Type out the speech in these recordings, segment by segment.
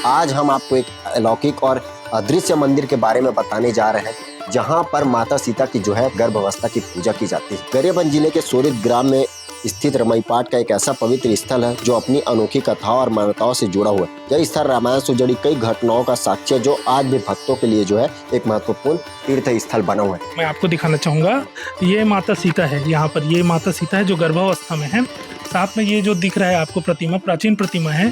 आज हम आपको एक अलौकिक और अदृश्य मंदिर के बारे में बताने जा रहे हैं, जहां पर माता सीता की जो है गर्भावस्था की पूजा की जाती है। गरियाबंद जिले के सोरित ग्राम में स्थित रमईपाट का एक ऐसा पवित्र स्थल है जो अपनी अनोखी कथाओं और मान्यताओं से जुड़ा हुआ है। यह स्थल रामायण से जुड़ी कई घटनाओं का साक्ष्य है, जो आज भी भक्तों के लिए जो है एक महत्वपूर्ण तीर्थ स्थल बना हुआ है। मैं आपको दिखाना चाहूँगा, ये माता सीता है। यहाँ पर ये माता सीता है जो गर्भावस्था में है। साथ में ये जो दिख रहा है आपको प्रतिमा, प्राचीन प्रतिमा है।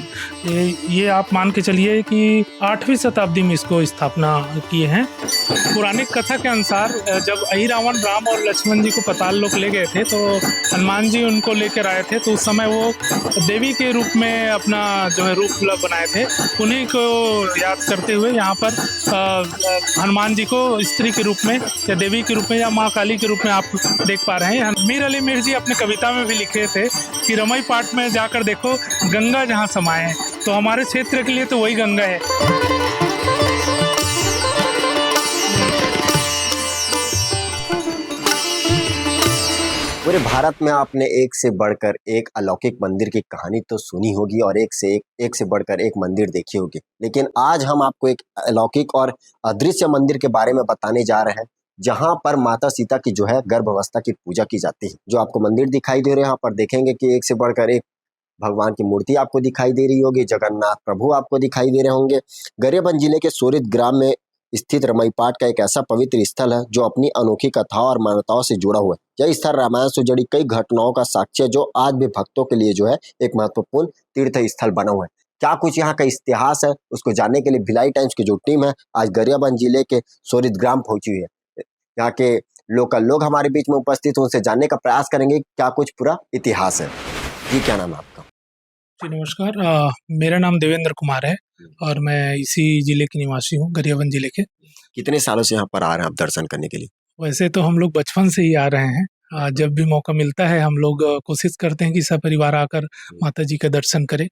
ये आप मान के चलिए कि 8वीं शताब्दी में इसको स्थापना किए हैं। पौराणिक कथा के अनुसार जब अहिरावण राम और लक्ष्मण जी को पाताल लोक ले गए थे, तो हनुमान जी उनको लेकर आए थे। तो उस समय वो देवी के रूप में अपना जो है रूप बनाए थे। उन्हीं को याद करते हुए यहाँ पर हनुमान जी को स्त्री के रूप में या देवी के रूप में या माँ काली के रूप में आप देख पा रहे हैं। मीर अली मीर जी अपने कविता में भी लिखे थे कि रमईपाट में जाकर देखो गंगा जहाँ समाए हैं। तो हमारे क्षेत्र के लिए तो वही गंगा है। पूरे भारत में आपने एक से बढ़कर एक अलौकिक मंदिर की कहानी तो सुनी होगी और एक से बढ़कर एक मंदिर देखी होगी, लेकिन आज हम आपको एक अलौकिक और अदृश्य मंदिर के बारे में बताने जा रहे हैं, जहां पर माता सीता की जो है गर्भावस्था की पूजा की जाती है। जो आपको मंदिर दिखाई दे रहे हैं, यहाँ पर देखेंगे कि एक से बढ़कर एक भगवान की मूर्ति आपको दिखाई दे रही होगी, जगन्नाथ प्रभु आपको दिखाई दे रहे होंगे। गरियाबंद जिले के सोरित ग्राम में स्थित रमईपाट का एक ऐसा पवित्र स्थल है जो अपनी अनोखी कथाओं और मान्यताओं से जुड़ा हुआ है। यह स्थल रामायण से जुड़ी कई घटनाओं का साक्ष्य है, जो आज भी भक्तों के लिए जो है एक महत्वपूर्ण तीर्थ स्थल बना हुआ है। क्या कुछ यहाँ का इतिहास है, उसको जानने के लिए भिलाई टाइम्स की जो टीम है आज गरियाबंद जिले के सोरित ग्राम पहुंची हुई है। यहाँ के लोकल लोग हमारे बीच में उपस्थित, उनसे जानने का प्रयास करेंगे क्या कुछ पूरा इतिहास है। जी, क्या नाम है आपका? जी नमस्कार, मेरा नाम देवेंद्र कुमार है और मैं इसी जिले के निवासी हूँ, गरियाबंद जिले के। कितने सालों से यहाँ पर आ रहे हैं आप दर्शन करने के लिए? वैसे तो हम लोग बचपन से ही आ रहे हैं। जब भी मौका मिलता है हम लोग कोशिश करते हैं कि सब परिवार आकर माता जी का दर्शन करें।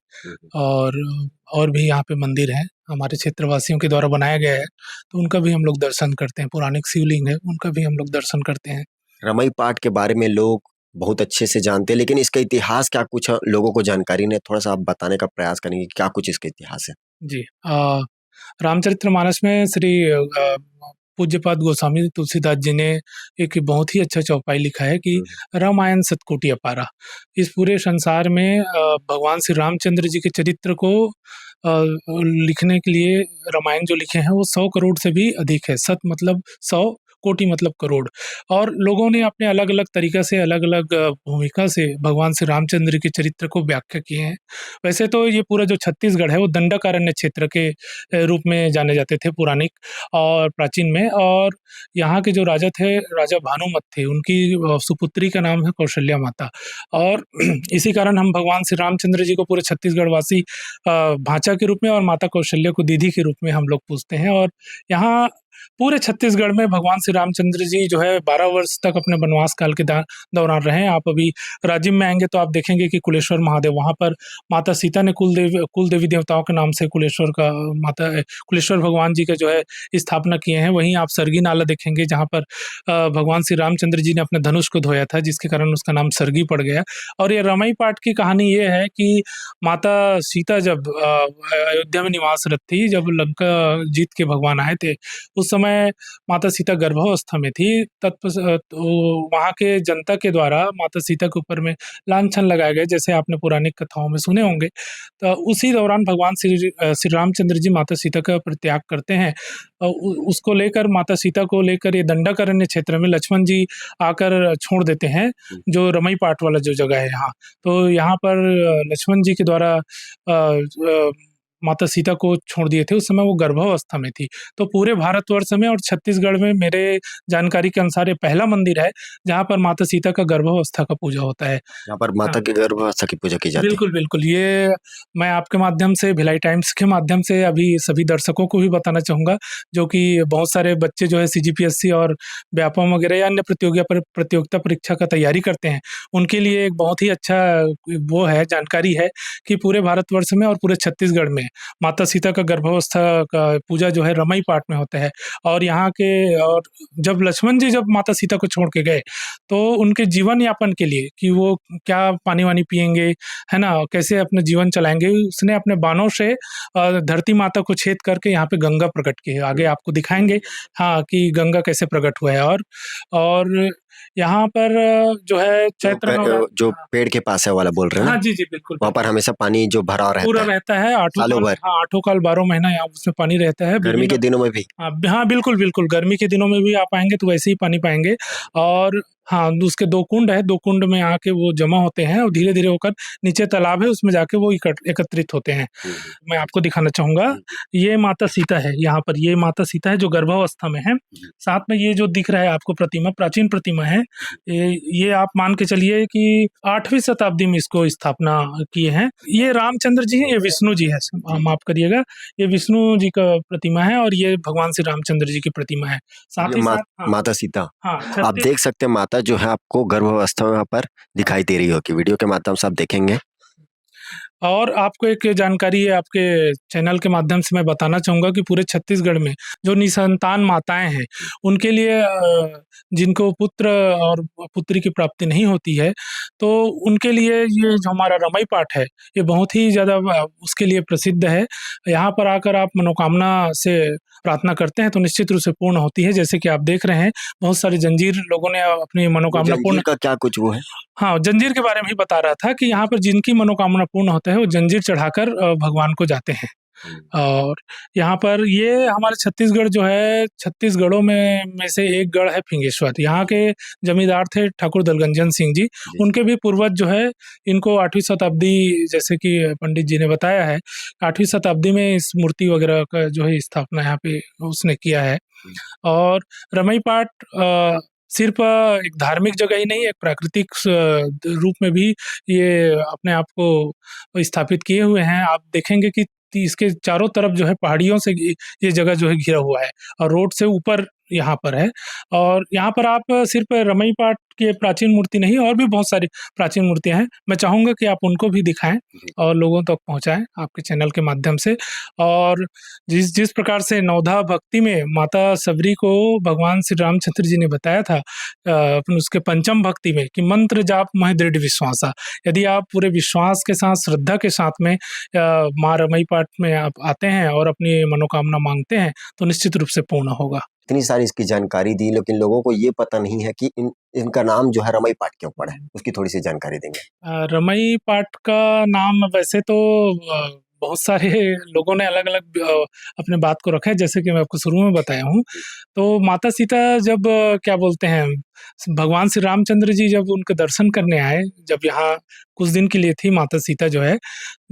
और भी यहाँ पे मंदिर हैं हमारे क्षेत्रवासियों के द्वारा बनाया गया है, तो उनका भी हम लोग दर्शन करते हैं। पौराणिक शिवलिंग है, उनका भी हम लोग दर्शन करते हैं। रमईपाट के बारे में लोग बहुत अच्छे से जानते हैं, लेकिन इसका इतिहास क्या कुछ लोगों को जानकारी नहीं, थोड़ा सा आप बताने का प्रयास करेंगे क्या कुछ इसका इतिहास है। जी, रामचरितमानस में श्री पूज्यपाद गोस्वामी तुलसीदास जी ने एक बहुत ही अच्छा चौपाई लिखा है कि रामायण सतकोटि अपारा। इस पूरे संसार में भगवान श्री रामचंद्र जी के चरित्र को लिखने के लिए रामायण जो लिखे हैं वो 100 करोड़ से भी अधिक है। सत मतलब 100, कोटि मतलब करोड़। और लोगों ने अपने अलग अलग तरीक़ा से, अलग अलग भूमिका से भगवान श्री रामचंद्र के चरित्र को व्याख्या किए हैं। वैसे तो ये पूरा जो छत्तीसगढ़ है वो दंडकारण्य क्षेत्र के रूप में जाने जाते थे पौराणिक और प्राचीन में। और यहाँ के जो राजा थे, राजा भानुमत थे, उनकी सुपुत्री का नाम है कौशल्या माता। और इसी कारण हम भगवान श्री रामचंद्र जी को पूरे छत्तीसगढ़ वासी भांचा के रूप में और माता कौशल्या को दीदी के रूप में हम लोग पूजते हैं। और यहाँ पूरे छत्तीसगढ़ में भगवान श्री रामचंद्र जी जो है 12 वर्ष तक अपने वनवास काल के दौरान रहे। आप अभी राजिम में आएंगे तो आप देखेंगे कि कुलेश्वर महादेव, वहाँ पर माता सीता ने कुल देवी देवताओं के नाम से कुलेश्वर भगवान जी का जो है स्थापना किए हैं। वहीं आप सरगी नाला देखेंगे जहाँ पर भगवान श्री रामचंद्र जी ने अपने धनुष को धोया था, जिसके कारण उसका नाम सरगी पड़ गया। और ये रमईपाट की कहानी ये है कि माता सीता जब अयोध्या में निवासरत थी, जब लंका जीत के भगवान आए थे, उस समय माता सीता गर्भावस्था में थी। तो वहाँ के जनता के द्वारा माता सीता के ऊपर में लांछन लगाए गए, जैसे आपने पौराणिक कथाओं में सुने होंगे। तो उसी दौरान भगवान श्री रामचंद्र जी माता सीता का परित्याग करते हैं। उसको लेकर, माता सीता को लेकर ये दंडकारण्य क्षेत्र में लक्ष्मण जी आकर छोड़ देते हैं, जो रमईपाट वाला जो जगह है यहाँ। तो यहाँ पर लक्ष्मण जी के द्वारा माता सीता को छोड़ दिए थे। उस समय वो गर्भावस्था में थी। तो पूरे भारतवर्ष में और छत्तीसगढ़ में मेरे जानकारी के अनुसार ये पहला मंदिर है जहाँ पर माता सीता का गर्भावस्था का पूजा होता है। यहाँ पर माता की गर्भावस्था की पूजा की जाती है। बिल्कुल बिल्कुल, ये मैं आपके माध्यम से, भिलाई टाइम्स के माध्यम से अभी सभी दर्शकों को भी बताना चाहूँगा, जो कि बहुत सारे बच्चे जो है CGPSC और व्यापम वगैरह या अन्य प्रतियोगिता परीक्षा का तैयारी करते हैं, उनके लिए एक बहुत ही अच्छा वो है, जानकारी है कि पूरे भारतवर्ष में और पूरे छत्तीसगढ़ में माता सीता का गर्भावस्था का पूजा जो है रमई पाट में होता है। और यहाँ के और जब लक्ष्मण जी जब माता सीता को छोड़ के गए, तो उनके जीवन यापन के लिए कि वो क्या पानी-वानी पिएँगे, है ना? कैसे अपना जीवन चलाएँगे, उसने अपने बाणों से धरती माता को छेद करके यहाँ पे गंगा प्रकट की है। आगे आपको दिखाएँगे हाँ, कि गंगा कैसे प्रकट हुआ है। और यहाँ पर जो है चैत्र जो हाँ, पेड़ के पास है वाला बोल रहे हैं हाँ, ना? जी, जी, बिल्कुल, वहाँ पर हमेशा पानी जो भरा पूरा रहता है, रहता है, आठों सालों काल भर, हाँ, आठों काल 12 महीना यहाँ उसमें पानी रहता है। गर्मी के दिनों में भी। हाँ, बिल्कुल, बिल्कुल, गर्मी के दिनों में भी आप आएँगे तो वैसे ही पानी पाएँगे। और हाँ, उसके 2 कुंड हैं, 2 कुंड में आके वो जमा होते हैं और धीरे-धीरे होकर नीचे तालाब है, उसमें जाके वो एकत्रित होते हैं। मैं आपको दिखाना चाहूँगा, ये माता सीता है, यहाँ पर ये माता सीता है जो गर्भावस्था में है। साथ में ये जो दिख रहा है आपको प्रतिमा, प्राचीन प्रतिमा है। ये आप मान के चलिए कि 8वीं शताब्दी में इसको स्थापना किए हैं। ये रामचंद्र जी हैं, ये विष्णु जी हैं, माफ़ करिएगा। ये विष्णु जी का प्रतिमा है और ये भगवान श्री रामचंद्र जी की प्रतिमा है। साथ ये ही साथ हाँ, माता सीता, हाँ, आप देख सकते हैं माता जो है आपको गर्भावस्था में वहाँ पर दिखाई दे रही होगी। वीडियो के माध्यम से आप देखेंगे। और आपको एक जानकारी है आपके चैनल के माध्यम से मैं बताना चाहूँगा कि पूरे छत्तीसगढ़ में जो निसंतान माताएँ हैं, उनके लिए जिनको पुत्र और पुत्री की प्राप्ति नहीं होती है, तो उनके लिए ये जो हमारा रमई पाठ है, ये बहुत ही ज़्यादा उसके लिए प्रसिद्ध है। यहाँ पर आकर आप मनोकामना से प्रार्थना करते हैं तो निश्चित रूप से पूर्ण होती है। जैसे कि आप देख रहे हैं, बहुत सारी जंजीर लोगों ने अपनी मनोकामना पूर्ण जंजीर का क्या कुछ वो है? हाँ, जंजीर के बारे में ही बता रहा था कि यहाँ पर जिनकी मनोकामना पूर्ण होता है, वो जंजीर चढ़ाकर भगवान को जाते हैं। और यहाँ पर ये हमारे छत्तीसगढ़ जो है, छत्तीसगढ़ों में से एक गढ़ है फिंगेश्वर। यहाँ के जमींदार थे ठाकुर दलगंजन सिंह जी, उनके भी पूर्वज जो है, इनको 8वीं शताब्दी जैसे कि पंडित जी ने बताया है, 8वीं शताब्दी में इस मूर्ति वगैरह का जो है स्थापना यहाँ पे उसने किया है। और रमई पाठ सिर्फ एक धार्मिक जगह ही नहीं, एक प्राकृतिक रूप में भी ये अपने आप को स्थापित किए हुए हैं। आप देखेंगे कि इसके चारों तरफ जो है पहाड़ियों से ये जगह जो है घिरा हुआ है और रोड से ऊपर यहाँ पर है। और यहाँ पर आप सिर्फ रमई पाठ की प्राचीन मूर्ति नहीं, और भी बहुत सारी प्राचीन मूर्तियाँ हैं। मैं चाहूँगा कि आप उनको भी दिखाएँ और लोगों तक पहुँचाएँ आपके चैनल के माध्यम से। और जिस जिस प्रकार से नवधा भक्ति में माता सबरी को भगवान श्री रामचंद्र जी ने बताया था उसके पंचम भक्ति में कि मंत्र जाप मह दृढ़ विश्वासा। यदि आप पूरे विश्वास के साथ, श्रद्धा के साथ में माँ रमई पाठ में आप आते हैं और अपनी मनोकामना मांगते हैं, तो निश्चित रूप से पूर्ण होगा। इतनी सारी इसकी जानकारी दी, लेकिन लोगों को ये पता नहीं है कि इनका नाम जो है रमई पाठ क्यों पड़ा है, उसकी थोड़ी-सी जानकारी देंगे? रमई पाठ का नाम वैसे तो बहुत सारे लोगों ने अलग-अलग अपने बात को रखा है, जैसे कि मैं आपको शुरू में बताया हूँ। तो माता सीता जब क्या बोलते हैं, भगवान श्री रामचंद्र जी जब उनके दर्शन करने आए, जब यहाँ कुछ दिन के लिए थी माता सीता जो है,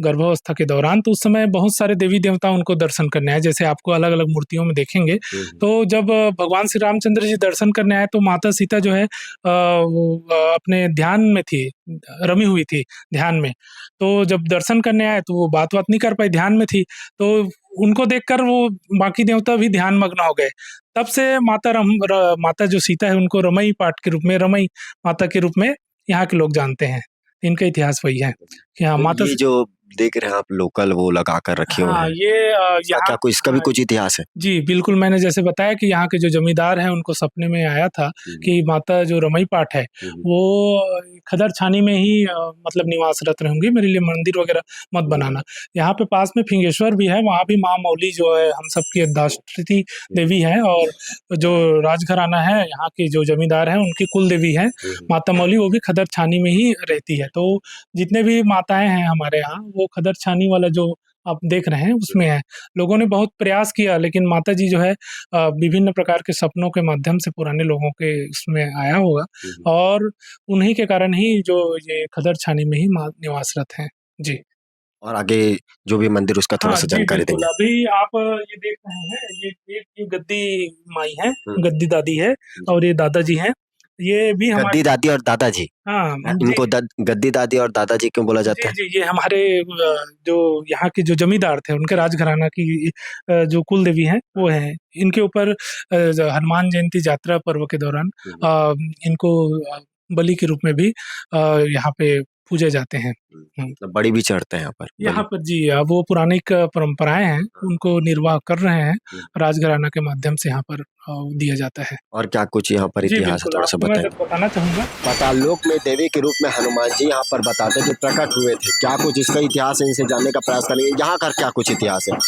गर्भावस्था के दौरान, तो उस समय बहुत सारे देवी-देवता उनको दर्शन करने आए, जैसे आपको अलग-अलग मूर्तियों में देखेंगे। तो जब भगवान श्री रामचंद्र जी दर्शन करने आए, तो माता सीता जो है वो अपने ध्यान में थी, रमी हुई थी ध्यान में। तो जब दर्शन करने आए, तो वो बात-वात नहीं कर पाई, ध्यान में थी। तो उनको देखकर वो बाकी देवता भी ध्यानमग्न हो गए। तब से माता जो सीता है, उनको रमई पाठ के रूप में, रमई माता के रूप में यहाँ के लोग जानते हैं। इनका इतिहास वही है कि हाँ, माता ये जो देख रहे हैं आप लोकल वो लगा कर रखे हुए हाँ, हैं, ये यहाँ क्या कोई इसका भी हाँ, कुछ इतिहास है? जी, बिल्कुल, मैंने जैसे बताया कि यहाँ के जो ज़मींदार हैं, उनको सपने में आया था कि माता जो रमई पाठ है, वो खदर छानी में ही मतलब निवासरत रहेंगी, मेरे लिए मंदिर वगैरह मत बनाना। यहाँ पे पास में फिंगेश्वर भी है, वहाँ भी माँ मौली जो है, हम सबकी दाष्टृति देवी हैं, और जो राजघराना है, यहाँ के जो ज़मींदार हैं, उनकी कुल देवी हैं, माता मौली, वो भी खदर छानी में ही रहती है। तो जितने भी माताएँ हैं हमारे यहाँ, वो खदर छानी वाला जो आप देख रहे हैं, उसमें है। लोगों ने बहुत प्रयास किया, लेकिन माताजी जो है विभिन्न प्रकार के सपनों के माध्यम से पुराने लोगों के उसमें आया होगा, और उन्हीं के कारण ही जो ये खदर छानी में ही माँ निवासरत हैं। जी। और आगे जो भी मंदिर उसका हाँ, थोड़ा-सा जी, जानकारी बिल्कुल। देंगे? अभी आप ये देख रहे हैं, ये गद्दी माई हैं, गद्दी दादी है, और ये दादाजी हैं। ये भी हमारे गद्दी दादी और दादाजी, हाँ, जी। इनको गद्दी दादी और दादाजी क्यों बोला जाता है? जी, ये हमारे जो यहाँ के जो जमींदार थे, उनके राजघराना की जो कुल देवी हैं, वो हैं। इनके ऊपर हनुमान जयंती यात्रा पर्व के दौरान इनको बलि के रूप में भी यहाँ पे पूजे जाते हैं। मतलब बड़ी भी चढ़ते हैं यहाँ पर, यहाँ पर जी वो पौराणिक परंपराएं हैं, उनको निर्वाह कर रहे हैं, राजघराना के माध्यम से यहाँ पर दिया जाता है। और क्या कुछ यहाँ पर जी इतिहास है, बिल्कुल, थोड़ा सा आपको मैं बताएं। बताना चाहूँगा। पाताललोक में देवी के रूप में हनुमान जी यहाँ पर बताते कि प्रकट हुए थे, क्या कुछ इसका इतिहास है, इनसे जानने का प्रयास करेंगे। यहाँ का क्या कुछ इतिहास है?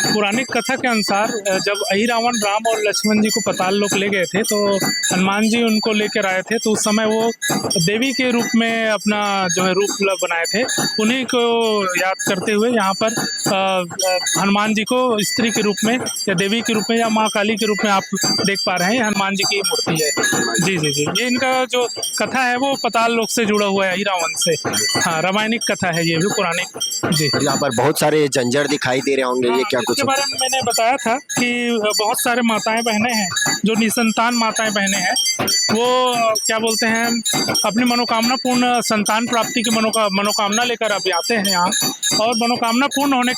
पौराणिक कथा के अनुसार जब अहिरावण राम और लक्ष्मण जी को पाताल लोक ले गए थे, तो हनुमान जी उनको लेकर आए थे, तो उस समय वो देवी के रूप में अपना जो है रूप बनाए थे। उन्हीं को याद करते हुए यहाँ पर हनुमान जी को स्त्री के रूप में या देवी के रूप में या माँ काली के रूप में आप देख पा रहे हैं, हनुमान जी की मूर्ति है। जी जी जी, ये इनका जो कथा है वो पाताल लोक से जुड़ा हुआ है, अहिरावण से। हाँ, रामायणिक कथा है ये भी, पौराणिक। जी, यहाँ पर बहुत सारे जंजर दिखाई दे रहे होंगे, ये क्या कुछ? इसके बारे में मैंने बताया था कि बहुत सारे माताएं बहनें हैं, जो निसंतान माताएं बहनें हैं, वो क्या बोलते हैं, अपनी मनोकामना पूर्ण संतान प्राप्ति की मनोकामना लेकर अब आते हैं यहाँ, और मनोकामना पूर्ण होने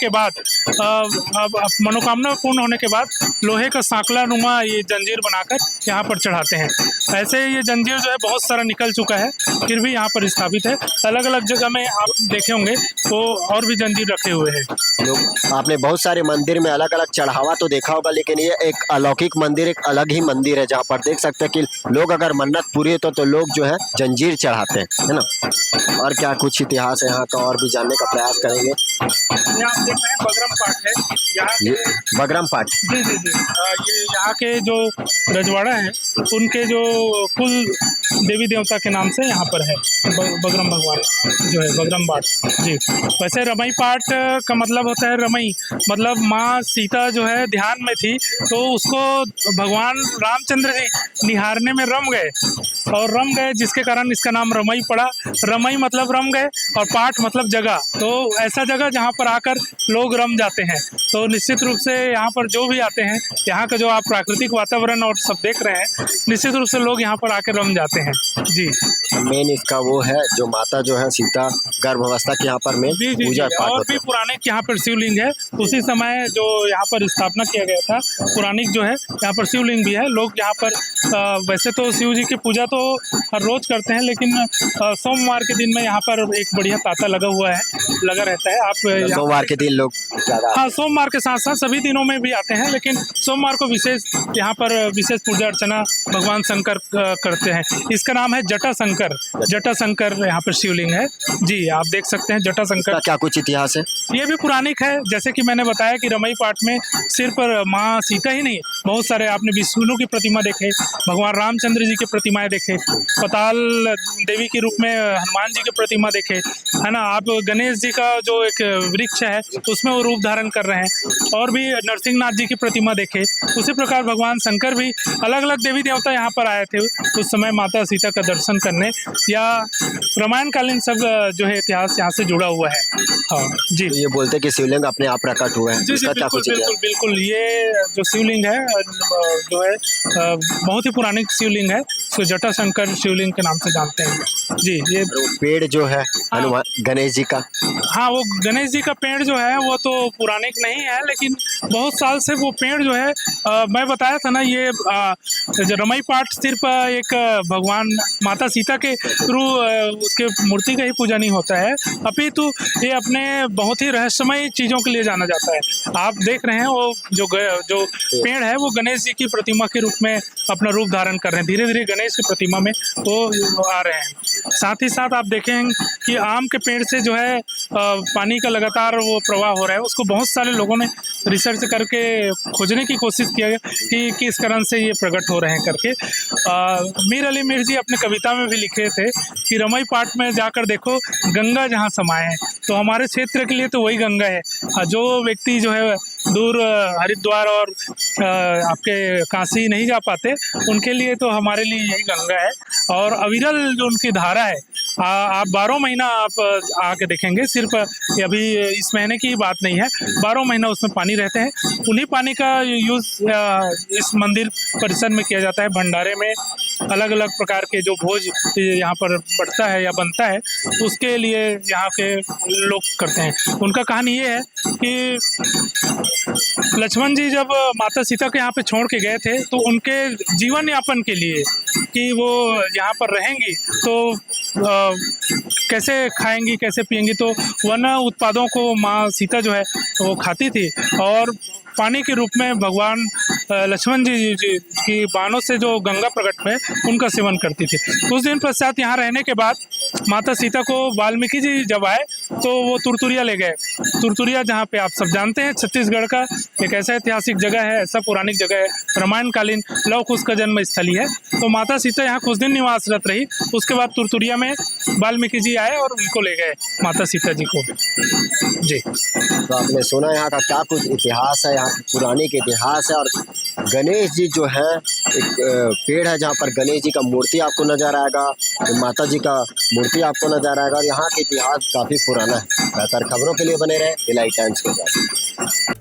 के बाद लोहे का सांकला नुमा ये जंजीर बनाकर यहाँ पर चढ़ाते हैं। ऐसे ये जंजीर जो है बहुत सारा निकल चुका है, फिर भी यहाँ पर स्थापित है। अलग अलग जगह में आप देखे होंगे तो और भी जंजीर रखे हुए हैं। लोग, आपने बहुत सारे मंदिर में अलग अलग चढ़ावा तो देखा होगा, लेकिन ये एक अलौकिक मंदिर, एक अलग ही मंदिर है, जहाँ पर देख सकते हैं कि लोग अगर मन्नत पूरी हो तो लोग जो है जंजीर चढ़ाते हैं, है ना। और क्या कुछ इतिहास है यहाँ का, और भी जानने का प्रयास करेंगे। यहाँ आप देख रहे हैं बगरम पाठ है, यहाँ के बगरम पाठ। जी जी जी, ये यहाँ के जो रजवाड़ा है उनके जो कुल देवी देवता के नाम से यहाँ पर है बगरम भगवान जो है, बगरम पाठ। जी, वैसे रमई पाठ का मतलब होता है, रमई मतलब माँ सीता जो है ध्यान में थी, तो उसको भगवान रामचंद्र जी निहारने में रम गए, जिसके कारण इसका नाम रमई पड़ा। रमई मतलब रम गए, और पाठ मतलब जगह, तो ऐसा जगह जहाँ पर आकर लोग रम जाते हैं। तो निश्चित रूप से यहाँ पर जो भी आते हैं, यहाँ का जो आप प्राकृतिक वातावरण और सब देख रहे हैं, निश्चित रूप से लोग यहाँ पर आकर रम जाते हैं। जी, मेन इसका वो है जो माता जो है सीता गर्भावस्था के यहाँ पर में पूजा पाठ और होता भी पुराने यहाँ पर शिवलिंग है, उसी समय जो यहाँ पर स्थापना किया गया था, पुरानिक जो है यहाँ पर शिवलिंग भी है। लोग यहाँ पर वैसे तो शिव जी की पूजा तो हर रोज करते हैं, लेकिन सोमवार के दिन में यहाँ पर एक बढ़िया तांता लगा रहता है। आप सोमवार के दिन लोग ज्यादा, हाँ, सोमवार के साथ साथ सभी दिनों में भी आते हैं, लेकिन सोमवार को विशेष यहाँ पर विशेष पूजा अर्चना भगवान शंकर करते हैं। इसका नाम है जटा शंकर यहाँ पर शिवलिंग है। जी, आप देख सकते हैं जटा शंकर। क्या कुछ इतिहास है? ये भी पुरानिक है, जैसे कि मैंने बताया कि रमई पाठ में सिर्फ माँ सीता ही नहीं, बहुत सारे आपने विष्णु की प्रतिमा देखे, भगवान रामचंद्र जी की प्रतिमाएं देखे, पाताल देवी के रूप में हनुमान जी की प्रतिमा देखे, है ना। आप गणेश जी का जो एक वृक्ष है उसमें वो रूप धारण कर रहे हैं, और भी नरसिंहनाथ जी की प्रतिमा देखे। उसी प्रकार भगवान शंकर भी अलग अलग देवी देवता यहाँ पर आए थे उस समय माता सीता का दर्शन करने, या रामायण कालीन सब जो है इतिहास यहाँ से जुड़ा हुआ है। हाँ जी, ये बोलते हैं कि शिवलिंग अपने आप प्रकट हुआ है। जी जी, बिल्कुल ये जो शिवलिंग है जो है बहुत ही पुरानी शिवलिंग है, इसको जटा शंकर शिवलिंग के नाम से जानते हैं। जी, ये पेड़ जो है हनुमान गणेश जी का, हाँ, वो गणेश जी का पेड़ जो है वो तो पुरानिक नहीं है, लेकिन बहुत साल से वो पेड़ जो है मैं बताया था ना, ये जो रमई पाठ सिर्फ एक भगवान माता सीता के थ्रू उसके मूर्ति का ही पूजा नहीं होता है, अपितु ये अपने बहुत ही रहस्यमय चीज़ों के लिए जाना जाता है। आप देख रहे हैं वो जो पेड़ है वो गणेश जी की प्रतिमा के रूप में अपना रूप धारण कर रहे हैं, धीरे धीरे गणेश की प्रतिमा में वो आ रहे हैं। साथ ही साथ आप देखें कि आम के पेड़ से जो है पानी का लगातार वो प्रवाह हो रहा है, उसको बहुत सारे लोगों ने रिसर्च करके खोजने की कोशिश किया कि किस कारण से ये प्रकट हो रहे हैं करके। मीर अली मीर जी अपने कविता में भी लिखे थे कि रमई पाठ में जाकर देखो गंगा जहाँ समाए हैं, तो हमारे क्षेत्र के लिए तो वही गंगा है। जो व्यक्ति जो है दूर हरिद्वार और आपके काशी नहीं जा पाते, उनके लिए तो हमारे लिए यही गंगा है, और अविरल जो उनकी धारा है, आप 12 महीना आप आके देखेंगे, सिर्फ अभी इस महीने की बात नहीं है, 12 महीना उसमें पानी रहते हैं। उन्हीं पानी का यूज़ इस मंदिर परिसर में किया जाता है। भंडारे में अलग अलग प्रकार के जो भोज यहाँ पर बढ़ता है या बनता है, उसके लिए यहाँ के लोग करते हैं। उनका कहानी ये है कि लक्ष्मण जी जब माता सीता के यहाँ पे छोड़ के गए थे, तो उनके जीवन यापन के लिए कि वो यहाँ पर रहेंगी तो कैसे खाएंगी, कैसे पिएंगी, तो वन उत्पादों को माँ सीता जो है वो खाती थी और पानी के रूप में भगवान लक्ष्मण जी की बाणों से जो गंगा प्रकट हुए उनका सेवन करती थी। कुछ दिन पश्चात यहाँ रहने के बाद माता सीता को वाल्मीकि जी जब आए तो वो तुरतुरिया ले गए। तुरतुरिया जहाँ पे आप सब जानते हैं छत्तीसगढ़ का एक ऐसा ऐतिहासिक जगह है, ऐसा पौराणिक जगह है, रामायण कालीन लव कुश का जन्म स्थली है। तो माता सीता यहाँ कुछ दिन निवासरत रही। उसके बाद तुरतुरिया में वाल्मीकि जी आए और उनको ले गए माता सीता जी को। जी, तो आपने सुना यहाँ का क्या कुछ इतिहास है, यहाँ की पौराणिक इतिहास है। और गणेश जी जो है, एक पेड़ है जहाँ पर गणेश जी का मूर्ति आपको नजर आएगा, माता जी का मूर्ति आपको नजर आएगा। और यहाँ का इतिहास काफ़ी पुराना है। बेहतर खबरों के लिए बने रहे भिलाई टाइम्स के साथ।